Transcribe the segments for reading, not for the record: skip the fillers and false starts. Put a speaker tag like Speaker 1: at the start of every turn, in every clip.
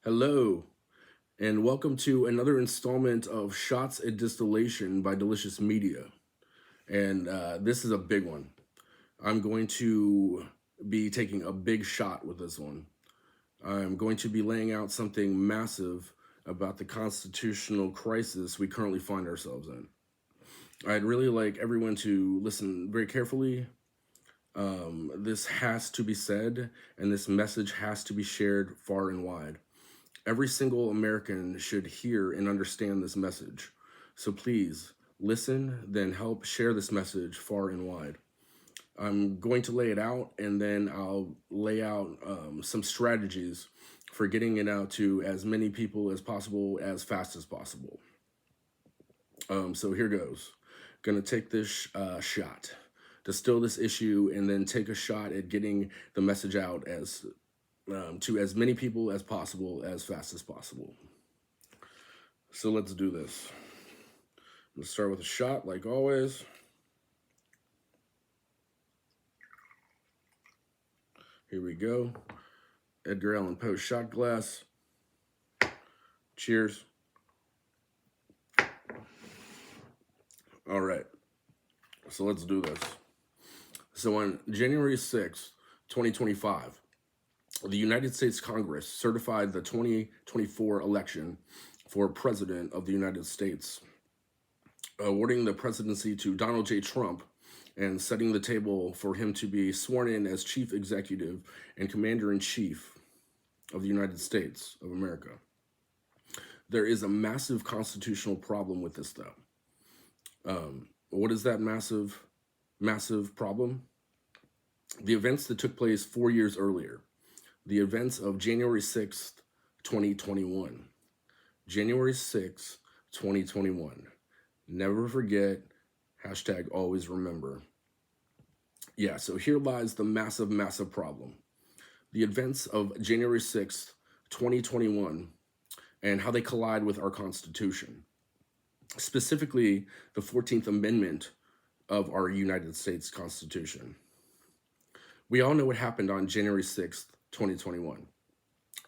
Speaker 1: Hello, and welcome to another installment of Shots at Distillation by Delicious Media. And this is a big one. I'm going to be taking a big shot with this one. I'm going to be laying out something massive about the constitutional crisis we currently find ourselves in. I'd really like everyone to listen very carefully. This has to be said, and this message has to be shared far and wide. Every single American should hear and understand this message. So please listen, then help share this message far and wide. I'm going to lay it out, and then I'll lay out some strategies for getting it out to as many people as possible, as fast as possible. So here goes. Gonna take this shot, distill this issue, and then take a shot at getting the message out to as many people as possible, as fast as possible. So let's do this. Let's start with a shot, like always. Here we go. Edgar Allan Poe shot glass. Cheers. All right. So let's do this. So on January 6th, 2025, the United States Congress certified the 2024 election for President of the United States, awarding the presidency to Donald J. Trump and setting the table for him to be sworn in as Chief Executive and Commander-in-Chief of the United States of America. There is a massive constitutional problem with this, though. What is that massive problem? The events that took place 4 years earlier. The events of January 6th, 2021. January 6th, 2021. Never forget, hashtag always remember. Yeah, so here lies the massive problem. The events of January 6th, 2021, and how they collide with our Constitution. Specifically, the 14th Amendment of our United States Constitution. We all know what happened on January 6th, 2021.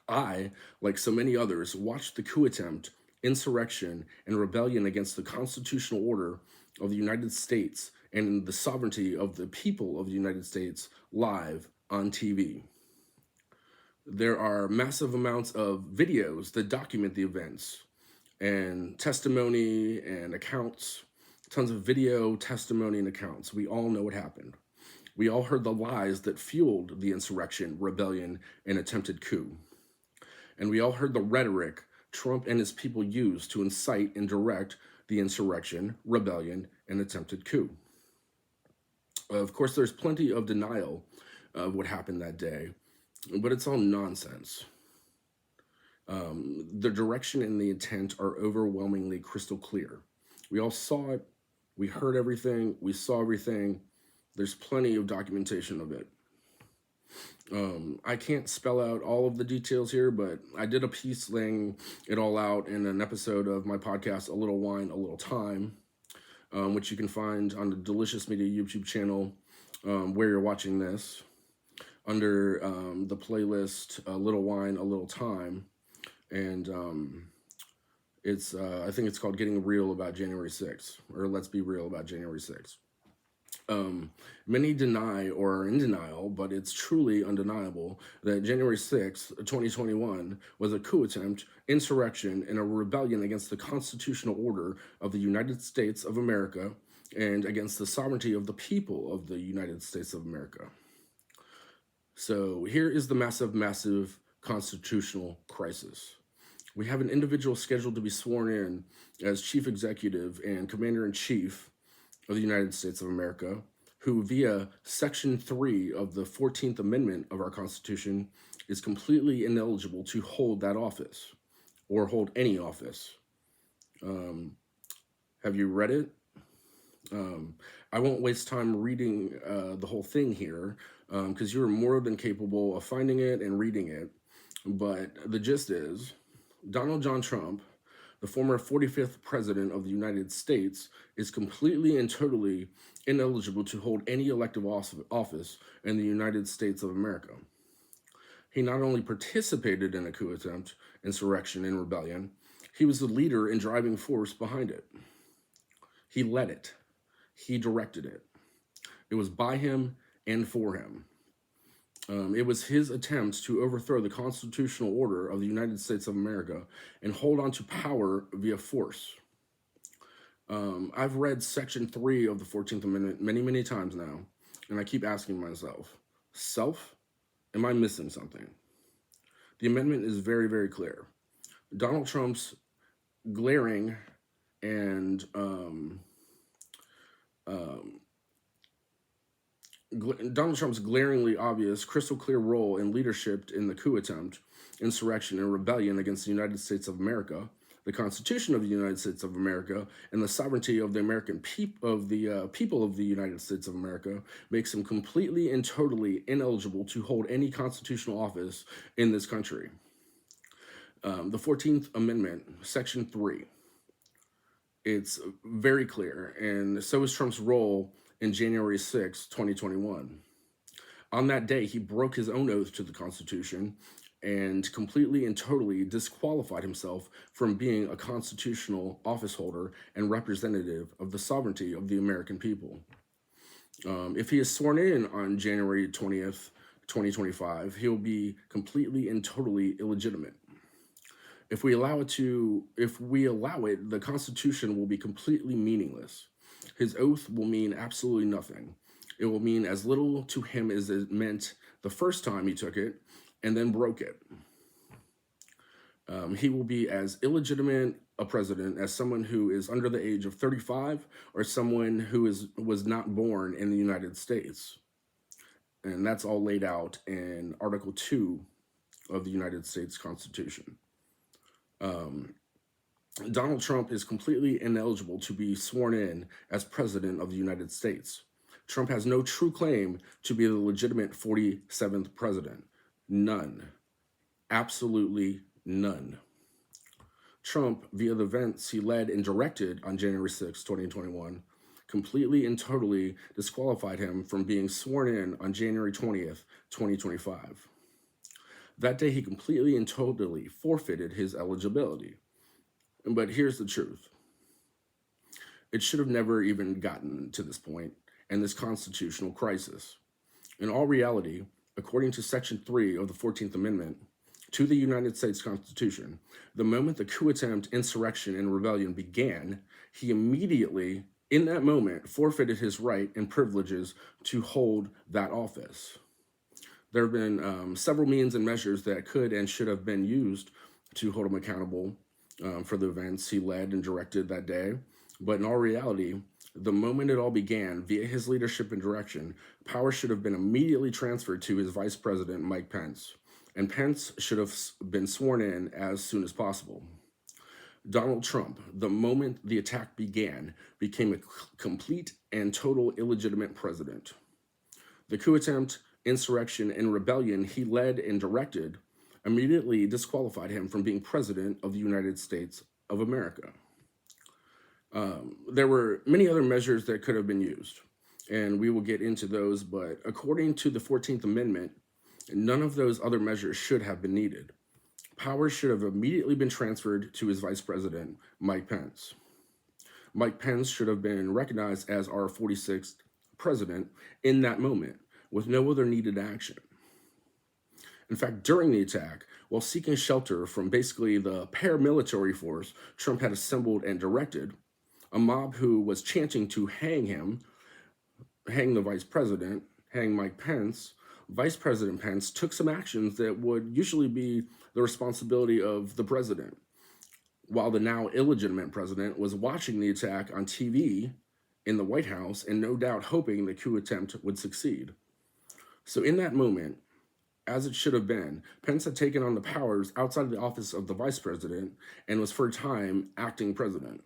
Speaker 1: I, like so many others, watched the coup attempt, insurrection, and rebellion against the constitutional order of the United States and the sovereignty of the people of the United States live on TV. There are massive amounts of videos that document the events and testimony and accounts, tons of video, testimony, and accounts. We all know what happened. We all heard the lies that fueled the insurrection, rebellion, and attempted coup. And we all heard the rhetoric Trump and his people used to incite and direct the insurrection, rebellion, and attempted coup. Of course, there's plenty of denial of what happened that day, but it's all nonsense. The direction and the intent are overwhelmingly crystal clear. We all saw it, we heard everything, we saw everything. There's plenty of documentation of it. I can't spell out all of the details here, but I did a piece laying it all out in an episode of my podcast, A Little Wine, A Little Time, which you can find on the Delicious Media YouTube channel where you're watching this, under the playlist A Little Wine, A Little Time. And I think it's called Getting Real About January 6th, or Let's Be Real About January 6th. Many deny or are in denial, but it's truly undeniable that January 6th, 2021 was a coup attempt, insurrection, and a rebellion against the constitutional order of the United States of America and against the sovereignty of the people of the United States of America. So here is the massive constitutional crisis. We have an individual scheduled to be sworn in as Chief Executive and Commander-in-Chief of the United States of America, who via Section 3 of the 14th Amendment of our Constitution is completely ineligible to hold that office or hold any office. Have you read it? I won't waste time reading the whole thing here because you're more than capable of finding it and reading it. But the gist is, Donald John Trump, the former 45th president of the United States, is completely and totally ineligible to hold any elective office in the United States of America. He not only participated in a coup attempt, insurrection, and rebellion, he was the leader and driving force behind it. He led it. He directed it. It was by him and for him. It was his attempt to overthrow the constitutional order of the United States of America and hold on to power via force. I've read Section 3 of the 14th Amendment many, many times now, and I keep asking myself, self, am I missing something? The amendment is very, very clear. Donald Trump's glaring and Donald Trump's glaringly obvious, crystal clear role in leadership in the coup attempt, insurrection, and rebellion against the United States of America, the Constitution of the United States of America, and the sovereignty of the American people of the United States of America makes him completely and totally ineligible to hold any constitutional office in this country. The 14th Amendment, Section 3, it's very clear, and so is Trump's role in January 6, 2021. On that day, he broke his own oath to the Constitution and completely and totally disqualified himself from being a constitutional office holder and representative of the sovereignty of the American people. If he is sworn in on January 20th, 2025, he'll be completely and totally illegitimate. If we allow it, the Constitution will be completely meaningless. His oath will mean absolutely nothing. It will mean as little to him as it meant the first time he took it and then broke it. He will be as illegitimate a president as someone who is under the age of 35 or someone who was not born in the United States. And that's all laid out in Article 2 of the United States Constitution. Donald Trump is completely ineligible to be sworn in as president of the United States. Trump has no true claim to be the legitimate 47th president. None. Absolutely none. Trump, via the events he led and directed on January 6, 2021, completely and totally disqualified him from being sworn in on January 20th, 2025. That day, he completely and totally forfeited his eligibility. But here's the truth. It should have never even gotten to this point and this constitutional crisis. In all reality, according to Section 3 of the 14th Amendment to the United States Constitution, the moment the coup attempt, insurrection, and rebellion began, he immediately, in that moment, forfeited his right and privileges to hold that office. There have been several means and measures that could and should have been used to hold him accountable for the events he led and directed that day. But in all reality, the moment it all began, via his leadership and direction, power should have been immediately transferred to his vice president, Mike Pence. And Pence should have been sworn in as soon as possible. Donald Trump, the moment the attack began, became a complete and total illegitimate president. The coup attempt, insurrection, and rebellion he led and directed immediately disqualified him from being president of the United States of America. There were many other measures that could have been used, and we will get into those, but according to the 14th Amendment, none of those other measures should have been needed. Power should have immediately been transferred to his vice president, Mike Pence. Mike Pence should have been recognized as our 46th president in that moment, with no other needed action. In fact, during the attack, while seeking shelter from basically the paramilitary force Trump had assembled and directed, a mob who was chanting to hang him, hang the vice president, hang Mike Pence, Vice President Pence took some actions that would usually be the responsibility of the president, while the now illegitimate president was watching the attack on TV in the White House and no doubt hoping the coup attempt would succeed. So in that moment, as it should have been, Pence had taken on the powers outside of the office of the vice president and was for a time acting president.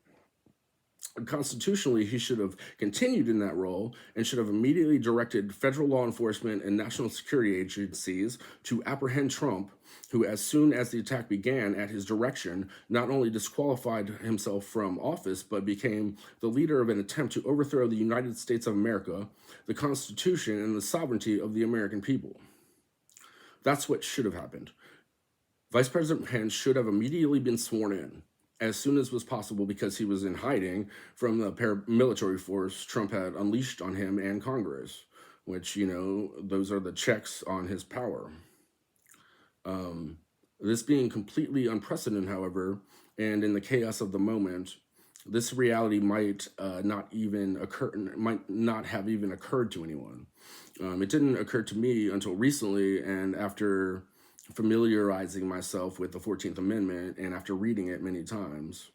Speaker 1: Constitutionally, he should have continued in that role and should have immediately directed federal law enforcement and national security agencies to apprehend Trump, who, as soon as the attack began at his direction, not only disqualified himself from office, but became the leader of an attempt to overthrow the United States of America, the Constitution, and the sovereignty of the American people. That's what should have happened. Vice President Pence should have immediately been sworn in as soon as was possible because he was in hiding from the paramilitary force Trump had unleashed on him and Congress, which, those are the checks on his power. This being completely unprecedented, however, and in the chaos of the moment, this reality might not have even occurred to anyone. It didn't occur to me until recently, and after familiarizing myself with the 14th Amendment and after reading it many times,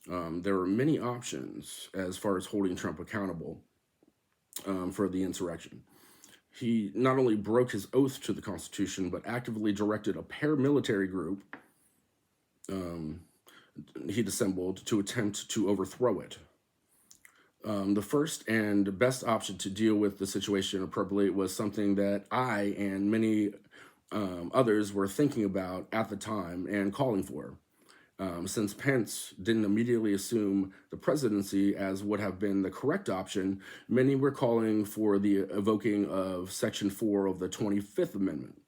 Speaker 1: there were many options as far as holding Trump accountable for the insurrection. He not only broke his oath to the Constitution, but actively directed a paramilitary group he'd assembled to attempt to overthrow it. The first and best option to deal with the situation appropriately was something that I and many others were thinking about at the time and calling for. Since Pence didn't immediately assume the presidency as would have been the correct option, many were calling for the evoking of Section 4 of the 25th Amendment.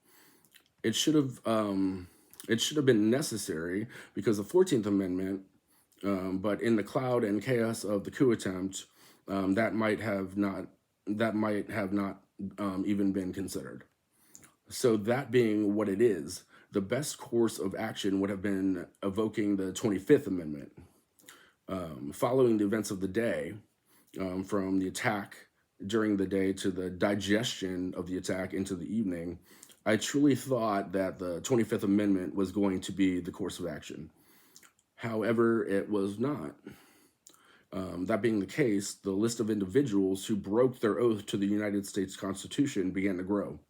Speaker 1: It should have been necessary because the 14th Amendment, but in the cloud and chaos of the coup attempt, that might have not even been considered. So that being what it is, the best course of action would have been evoking the 25th Amendment. Following the events of the day, from the attack during the day to the digestion of the attack into the evening, I truly thought that the 25th Amendment was going to be the course of action. However, it was not. That being the case, the list of individuals who broke their oath to the United States Constitution began to grow.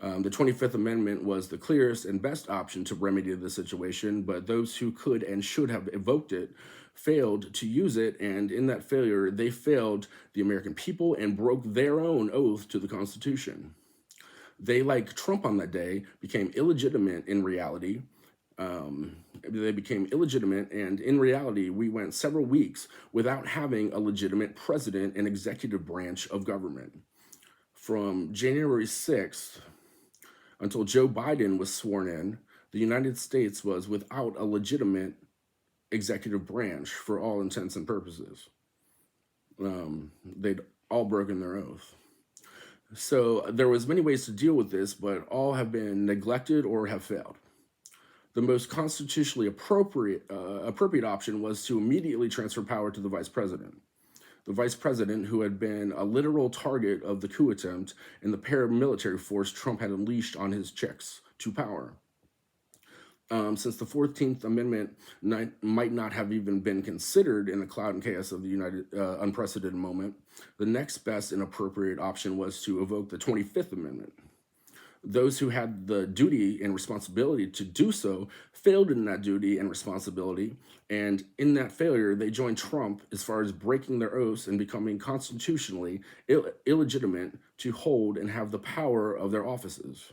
Speaker 1: The 25th Amendment was the clearest and best option to remedy the situation, but those who could and should have evoked it failed to use it, and in that failure, they failed the American people and broke their own oath to the Constitution. They, like Trump on that day, became illegitimate in reality. They became illegitimate, and in reality, we went several weeks without having a legitimate president and executive branch of government. From January 6th until Joe Biden was sworn in, the United States was without a legitimate executive branch for all intents and purposes. They'd all broken their oath. So there was many ways to deal with this, but all have been neglected or have failed. The most constitutionally appropriate option was to immediately transfer power to the vice president. The vice president, who had been a literal target of the coup attempt and the paramilitary force Trump had unleashed on his checks to power. Since the 14th Amendment might not have even been considered in the cloud and chaos of the unprecedented moment, the next best and appropriate option was to evoke the 25th Amendment. Those who had the duty and responsibility to do so failed in that duty and responsibility, and in that failure, they joined Trump as far as breaking their oaths and becoming constitutionally illegitimate to hold and have the power of their offices.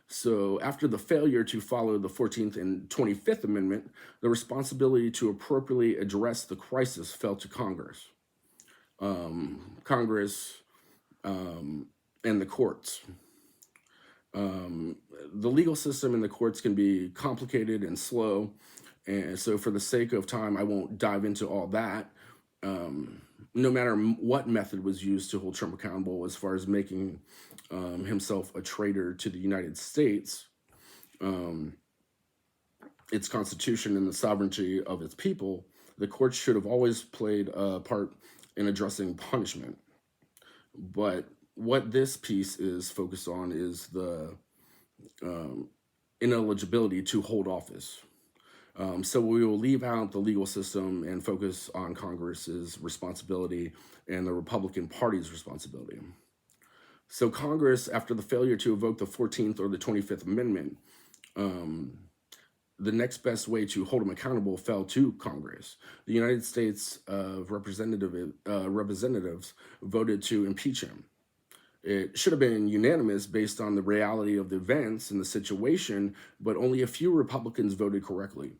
Speaker 1: So after the failure to follow the 14th and 25th Amendment, the responsibility to appropriately address the crisis fell to Congress. Congress and the courts. The legal system and the courts can be complicated and slow, and so for the sake of time, I won't dive into all that. No matter what method was used to hold Trump accountable as far as making himself a traitor to the United States, its constitution and the sovereignty of its people, the courts should have always played a part in addressing punishment. But what this piece is focused on is the ineligibility to hold office. So we will leave out the legal system and focus on Congress's responsibility and the Republican Party's responsibility. So Congress, after the failure to evoke the 14th or the 25th Amendment, the next best way to hold them accountable fell to Congress. The United States representatives voted to impeach him. It should have been unanimous based on the reality of the events and the situation, but only a few Republicans voted correctly.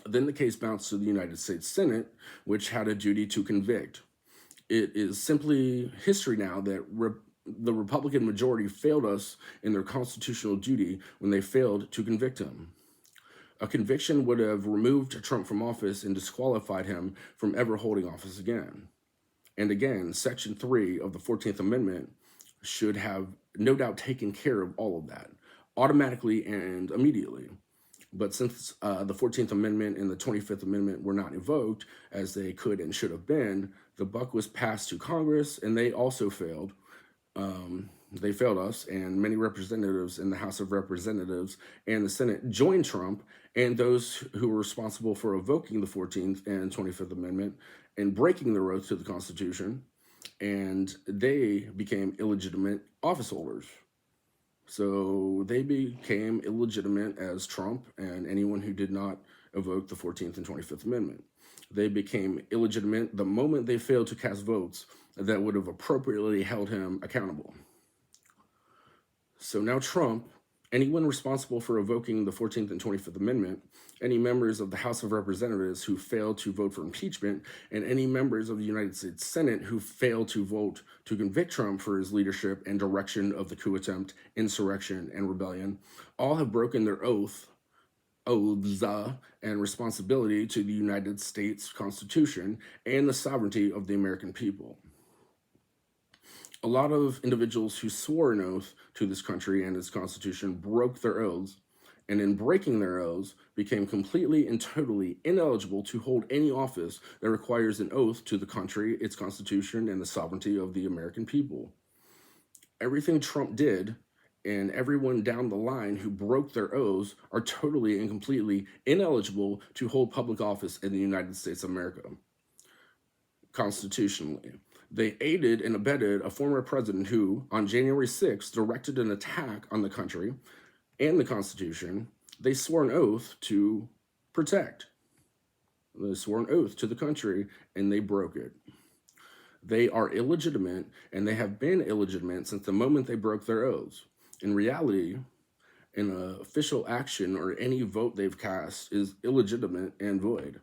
Speaker 1: Then the case bounced to the United States Senate, which had a duty to convict. It is simply history now that the Republican majority failed us in their constitutional duty when they failed to convict him. A conviction would have removed Trump from office and disqualified him from ever holding office again. And again, Section 3 of the 14th Amendment should have no doubt taken care of all of that automatically and immediately. But since the 14th Amendment and the 25th Amendment were not invoked, as they could and should have been, the buck was passed to Congress, and they also failed. They failed us, and many representatives in the House of Representatives and the Senate joined Trump and those who were responsible for evoking the 14th and 25th Amendment and breaking their oath to the Constitution, and they became illegitimate office holders. So they became illegitimate as Trump and anyone who did not evoke the 14th and 25th Amendment. They became illegitimate the moment they failed to cast votes that would have appropriately held him accountable. So now Trump, anyone responsible for evoking the 14th and 25th Amendment, any members of the House of Representatives who failed to vote for impeachment, and any members of the United States Senate who failed to vote to convict Trump for his leadership and direction of the coup attempt, insurrection, and rebellion, all have broken their oaths and responsibility to the United States Constitution and the sovereignty of the American people. A lot of individuals who swore an oath to this country and its Constitution broke their oaths, and in breaking their oaths, became completely and totally ineligible to hold any office that requires an oath to the country, its Constitution, and the sovereignty of the American people. Everything Trump did, and everyone down the line who broke their oaths, are totally and completely ineligible to hold public office in the United States of America, constitutionally. They aided and abetted a former president who, on January 6th, directed an attack on the country and the Constitution. They swore an oath to protect. They swore an oath to the country, and they broke it. They are illegitimate, and they have been illegitimate since the moment they broke their oaths. In reality, an official action or any vote they've cast is illegitimate and void.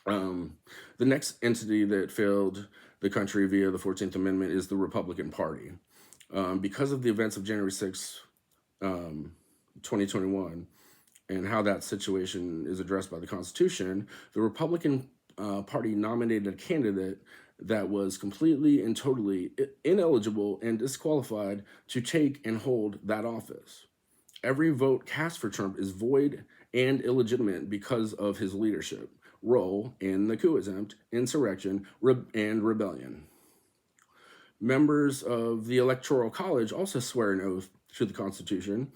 Speaker 1: The next entity that failed the country via the 14th Amendment is the Republican Party. Because of the events of January 6, 2021, and how that situation is addressed by the Constitution, the Republican Party nominated a candidate that was completely and totally ineligible and disqualified to take and hold that office. Every vote cast for Trump is void and illegitimate because of his leadership role in the coup attempt, insurrection, and rebellion. Members of the Electoral College also swear an oath to the Constitution,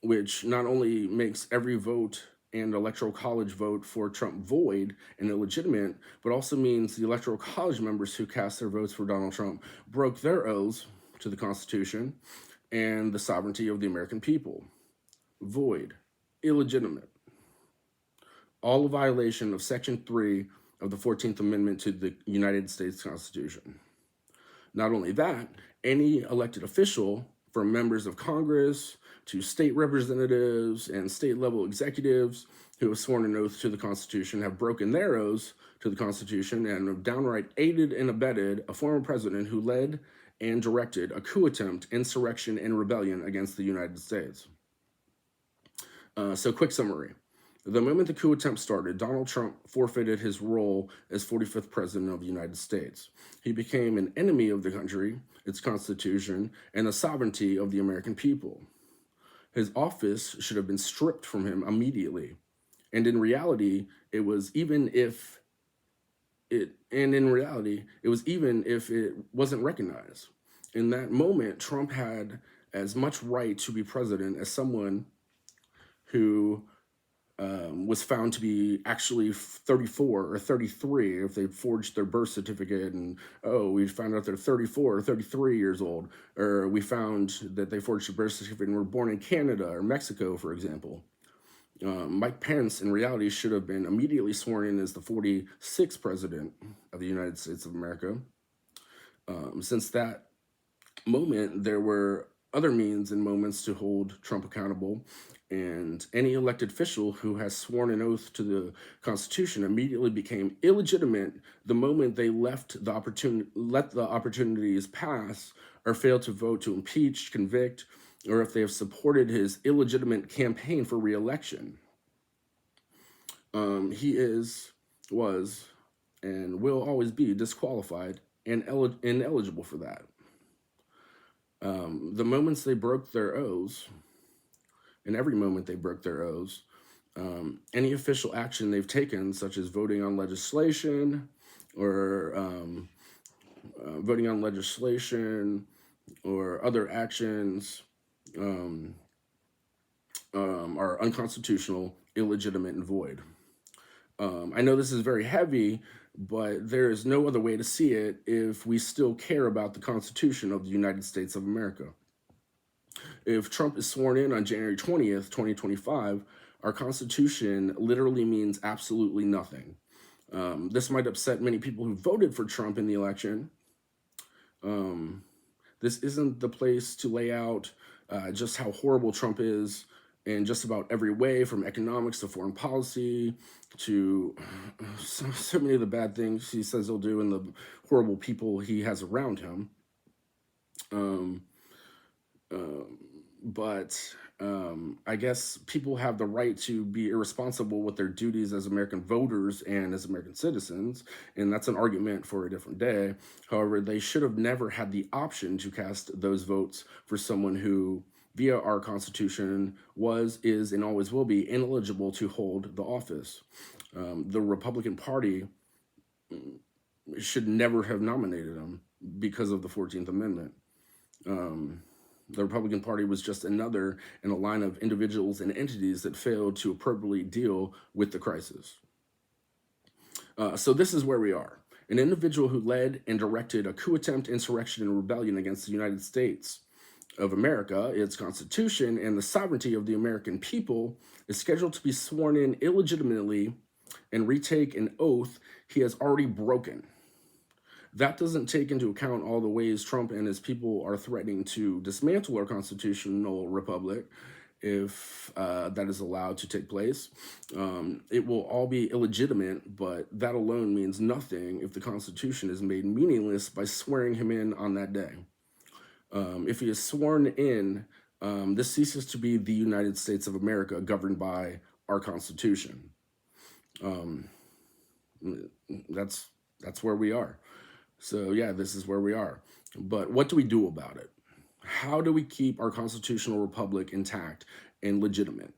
Speaker 1: which not only makes every vote and Electoral College vote for Trump void and illegitimate, but also means the Electoral College members who cast their votes for Donald Trump broke their oaths to the Constitution and the sovereignty of the American people. Void, illegitimate. All a violation of Section 3 of the 14th Amendment to the United States Constitution. Not only that, any elected official, from members of Congress to state representatives and state-level executives who have sworn an oath to the Constitution, have broken their oaths to the Constitution and have downright aided and abetted a former president who led and directed a coup attempt, insurrection, and rebellion against the United States. So quick summary. The moment the coup attempt started, Donald Trump forfeited his role as 45th President of the United States. He became an enemy of the country, its Constitution, and the sovereignty of the American people. His office should have been stripped from him immediately. And in reality, it was even if it wasn't recognized. In that moment, Trump had as much right to be president as someone who was found to be actually 34 or 33 if they forged their birth certificate, and we found out they're 34 or 33 years old, or we found that they forged a birth certificate and were born in Canada or Mexico, for example. Mike Pence, in reality, should have been immediately sworn in as the 46th president of the United States of America. Since that moment, there were other means and moments to hold Trump accountable. And any elected official who has sworn an oath to the Constitution immediately became illegitimate the moment they let the opportunities pass or failed to vote to impeach, convict, or if they have supported his illegitimate campaign for re-election. He was, and will always be disqualified and ineligible for that. The moments they broke their oaths, and every moment they broke their oaths, any official action they've taken, such as voting on legislation or other actions, are unconstitutional, illegitimate, and void. I know this is very heavy, but there is no other way to see it if we still care about the Constitution of the United States of America. If Trump is sworn in on January 20th, 2025, our Constitution literally means absolutely nothing. This might upset many people who voted for Trump in the election. This isn't the place to lay out just how horrible Trump is in just about every way, from economics to foreign policy to so many of the bad things he says he'll do and the horrible people he has around him. But I guess people have the right to be irresponsible with their duties as American voters and as American citizens, and that's an argument for a different day. However, they should have never had the option to cast those votes for someone who, via our Constitution, was, is, and always will be ineligible to hold the office. The Republican Party should never have nominated him because of the 14th Amendment. The Republican Party was just another in a line of individuals and entities that failed to appropriately deal with the crisis. So this is where we are. An individual who led and directed a coup attempt, insurrection, and rebellion against the United States of America, its Constitution, and the sovereignty of the American people is scheduled to be sworn in illegitimately and retake an oath he has already broken. That doesn't take into account all the ways Trump and his people are threatening to dismantle our constitutional republic if that is allowed to take place. It will all be illegitimate, but that alone means nothing if the Constitution is made meaningless by swearing him in on that day. If he is sworn in, this ceases to be the United States of America governed by our Constitution. That's where we are. So yeah, this is where we are. But what do we do about it? How do we keep our constitutional republic intact and legitimate?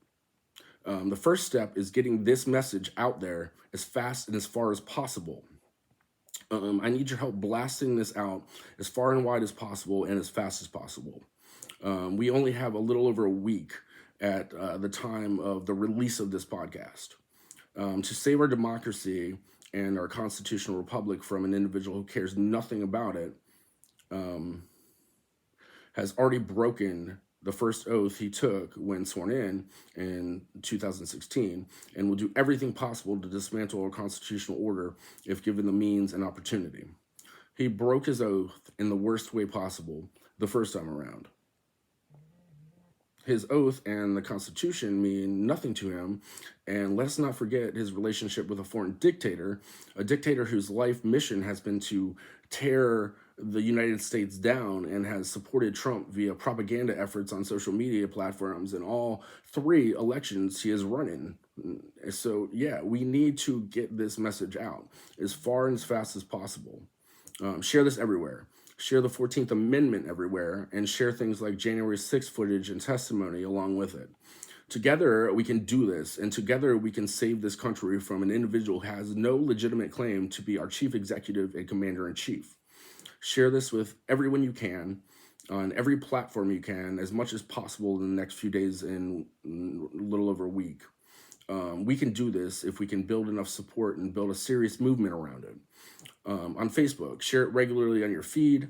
Speaker 1: The first step is getting this message out there as fast and as far as possible. I need your help blasting this out as far and wide as possible and as fast as possible. We only have a little over a week at the time of the release of this podcast. To save our democracy and our constitutional republic from an individual who cares nothing about it, has already broken the first oath he took when sworn in 2016, and will do everything possible to dismantle our constitutional order if given the means and opportunity. He broke his oath in the worst way possible the first time around. His oath and the Constitution mean nothing to him, and let's not forget his relationship with a foreign dictator, a dictator whose life mission has been to tear the United States down and has supported Trump via propaganda efforts on social media platforms in all 3 elections he has run in. So yeah, we need to get this message out as far and as fast as possible. Share this everywhere. Share the 14th Amendment everywhere, and share things like January 6th footage and testimony along with it. Together, we can do this, and together we can save this country from an individual who has no legitimate claim to be our chief executive and commander-in-chief. Share this with everyone you can, on every platform you can, as much as possible in the next few days and a little over a week. We can do this if we can build enough support and build a serious movement around it. On Facebook, share it regularly on your feed.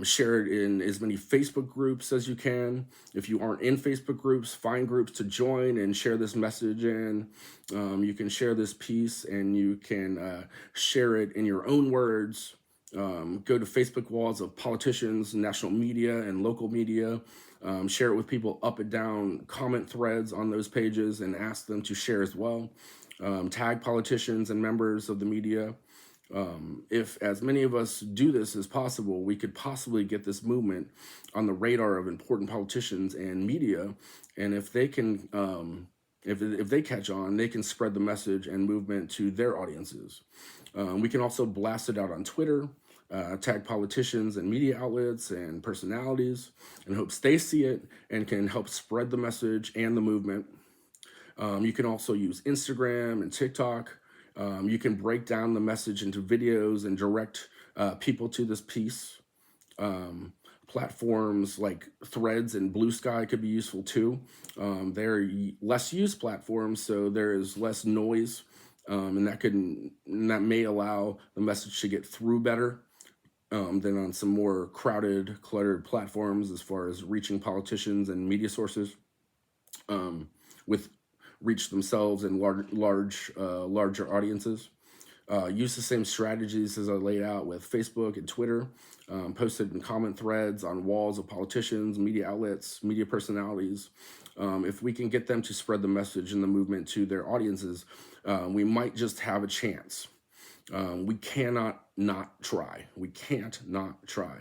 Speaker 1: Share it in as many Facebook groups as you can. If you aren't in Facebook groups, find groups to join and share this message in. You can share this piece and you can share it in your own words. Go to Facebook walls of politicians, national media, and local media. Share it with people up and down, comment threads on those pages and ask them to share as well. Tag politicians and members of the media. If as many of us do this as possible, we could possibly get this movement on the radar of important politicians and media. And if they can, if they catch on, they can spread the message and movement to their audiences. We can also blast it out on Twitter, tag politicians and media outlets and personalities, and hopes they see it and can help spread the message and the movement. You can also use Instagram and TikTok. You can break down the message into videos and direct people to this piece. Platforms like Threads and Blue Sky could be useful too. They're less used platforms, so there is less noise, and that may allow the message to get through better than on some more crowded, cluttered platforms as far as reaching politicians and media sources with reach themselves and larger audiences. Use the same strategies as I laid out with Facebook and Twitter, posted in comment threads on walls of politicians, media outlets, media personalities. If we can get them to spread the message and the movement to their audiences, we might just have a chance. We cannot not try. We can't not try.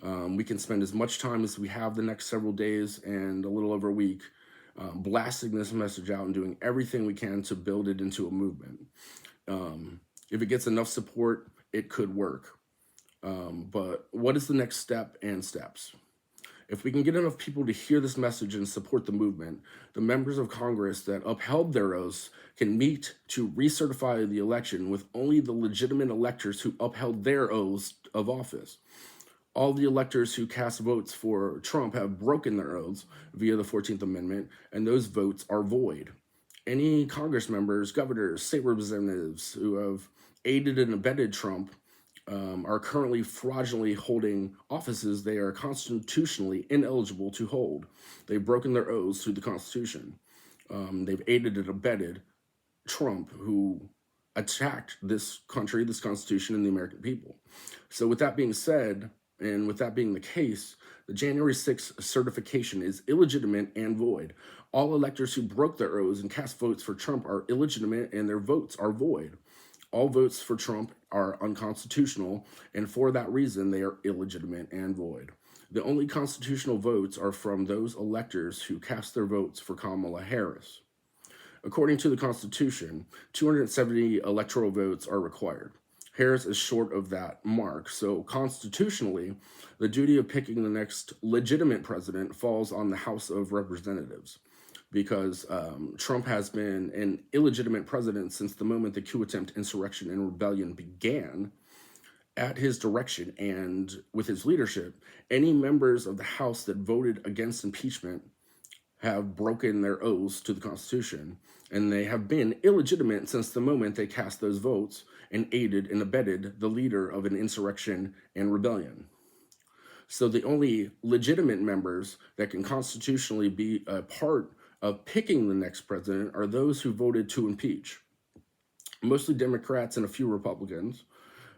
Speaker 1: We can spend as much time as we have the next several days and a little over a week blasting this message out and doing everything we can to build it into a movement. If it gets enough support, it could work. But what is the next step and steps? If we can get enough people to hear this message and support the movement, the members of Congress that upheld their oaths can meet to recertify the election with only the legitimate electors who upheld their oaths of office. All the electors who cast votes for Trump have broken their oaths via the 14th Amendment, and those votes are void. Any Congress members, governors, state representatives who have aided and abetted Trump are currently fraudulently holding offices they are constitutionally ineligible to hold. They've broken their oaths to the Constitution. They've aided and abetted Trump, who attacked this country, this Constitution, and the American people. So with that being said, and with that being the case, the January 6th certification is illegitimate and void. All electors who broke their oaths and cast votes for Trump are illegitimate and their votes are void. All votes for Trump are unconstitutional, and for that reason, they are illegitimate and void. The only constitutional votes are from those electors who cast their votes for Kamala Harris. According to the Constitution, 270 electoral votes are required. Harris is short of that mark, so constitutionally, the duty of picking the next legitimate president falls on the House of Representatives, because Trump has been an illegitimate president since the moment the coup attempt, insurrection, and rebellion began. At his direction and with his leadership, any members of the House that voted against impeachment have broken their oaths to the Constitution, and they have been illegitimate since the moment they cast those votes and aided and abetted the leader of an insurrection and rebellion. So the only legitimate members that can constitutionally be a part of picking the next president are those who voted to impeach. Mostly Democrats and a few Republicans.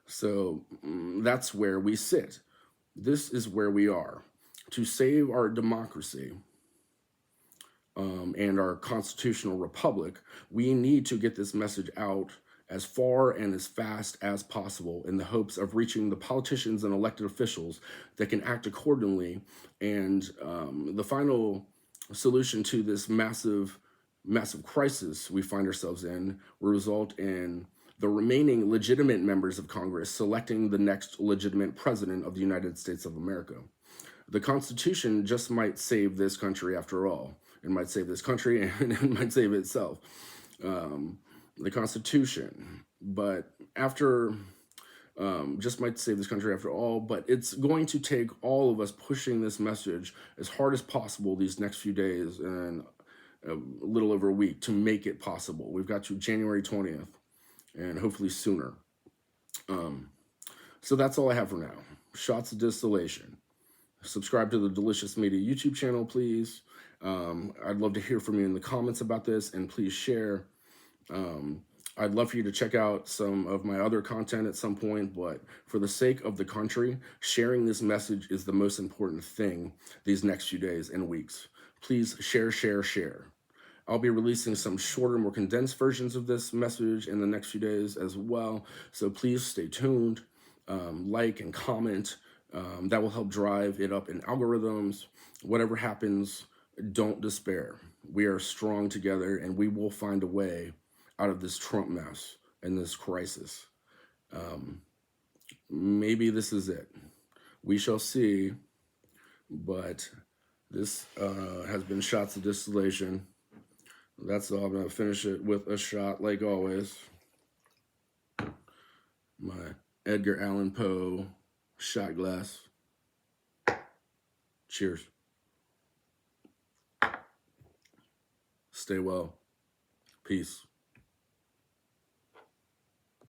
Speaker 1: So that's where we sit. This is where we are. To save our democracy and our constitutional republic, we need to get this message out as far and as fast as possible in the hopes of reaching the politicians and elected officials that can act accordingly. And the final solution to this massive crisis we find ourselves in will result in the remaining legitimate members of Congress selecting the next legitimate president of the United States of America. The Constitution just might save this country after all. It might save this country and it might save itself. The Constitution, but after, just might save this country after all, but it's going to take all of us pushing this message as hard as possible these next few days and a little over a week to make it possible. We've got to January 20th and hopefully sooner. So that's all I have for now. Shots of Distillation. Subscribe to the D-Licious Media YouTube channel, please. I'd love to hear from you in the comments about this, and please share. I'd love for you to check out some of my other content at some point, but for the sake of the country, sharing this message is the most important thing these next few days and weeks. Please share, share, share. I'll be releasing some shorter, more condensed versions of this message in the next few days as well. So please stay tuned, like and comment. That will help drive it up in algorithms. Whatever happens, don't despair. We are strong together, and we will find a way out of this Trump mess and this crisis. Maybe this is it. We shall see. But this has been Shots of Distillation. That's all. I'm going to finish it with a shot, like always. My Edgar Allan Poe shot glass. Cheers. Stay well. Peace.